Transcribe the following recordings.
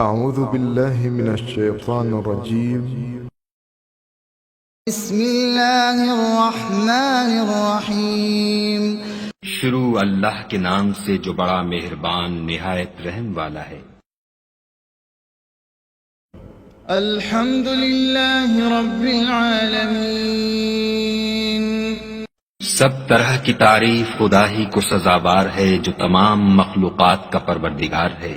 أعوذ بالله من الشيطان الرجيم. بسم اللہ الرحمن الرحیم. شروع اللہ کے نام سے جو بڑا مہربان نہایت رحم والا ہے. الحمد للہ رب العالمین. سب طرح کی تعریف خدا ہی کو سزاوار ہے جو تمام مخلوقات کا پروردگار ہے.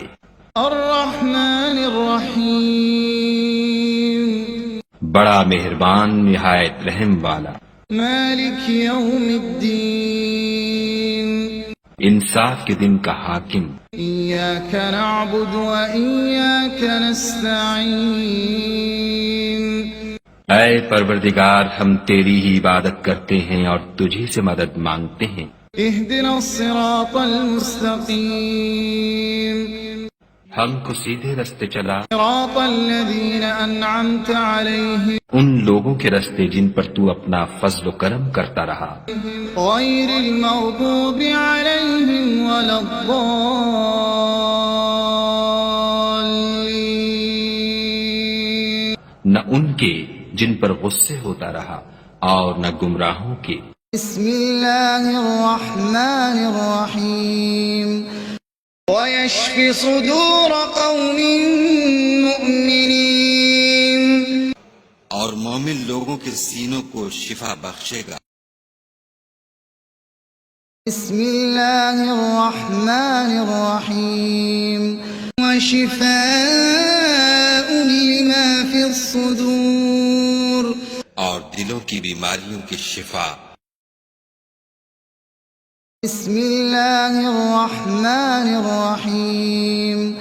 الرحمن الرحیم. بڑا مہربان نہایت رحم والا. مالک یوم الدین. انصاف کے دن کا حاکم. ایاک نعبد و ایاک نستعین. اے پروردگار ہم تیری ہی عبادت کرتے ہیں اور تجھی سے مدد مانگتے ہیں. اہدنا الصراط المستقیم. ہم کو سیدھے رستے چلا. صراط الذین انعمت علیہم ان لوگوں کے رستے جن پر تو اپنا فضل و کرم کرتا رہا. غیر المغضوب علیہم ولا الضالین. نہ ان کے جن پر غصے ہوتا رہا اور نہ گمراہوں کے. بسم اللہ الرحمن الرحیم. وَيَشْفِ صُدُورَ قَوْمٍ مُؤْمِنِينَ. اور مومن لوگوں کے سینوں کو شفا بخشے گا. بسم اللہ الرحمن الرحیم. وَشِفَاءٌ لِمَا فِي الصُّدُورِ. اور دلوں کی بیماریوں کی شفا. بسم اللہ الرحمن الرحیم.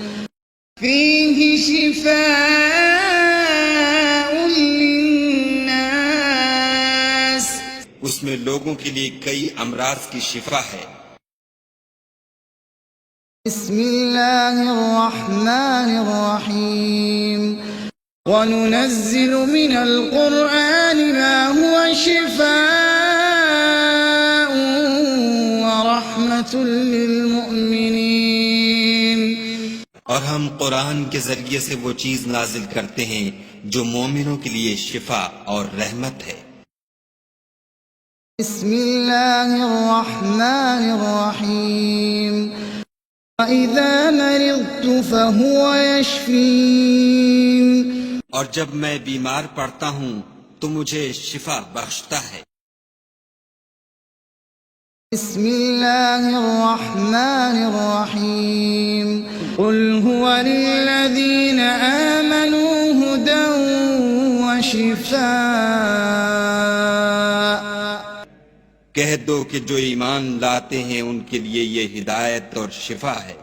فیہ شفاء للناس. اس میں لوگوں کے لیے کئی امراض کی شفا ہے. بسم اللہ الرحمن الرحیم. وَنُنَزِّلُ مِنَ الْقُرْآنِ مَا هُوَ شِفَاءٌ وَرَحْمَةٌ لِّلْمُؤْمِنِينَ. اور ہم قرآن کے ذریعے سے وہ چیز نازل کرتے ہیں جو مومنوں کے لیے شفا اور رحمت ہے. بسم اللہ الرحمن الرحیم. وَإِذَا مَرِضْتُ فَهُوَ يَشْفِينِ. اور جب میں بیمار پڑتا ہوں تو مجھے شفا بخشتا ہے. بسم اللہ الرحمن الرحیم. قل هو للذین آمنوا هدى وشفاء. کہہ دو کہ جو ایمان لاتے ہیں ان کے لیے یہ ہدایت اور شفا ہے.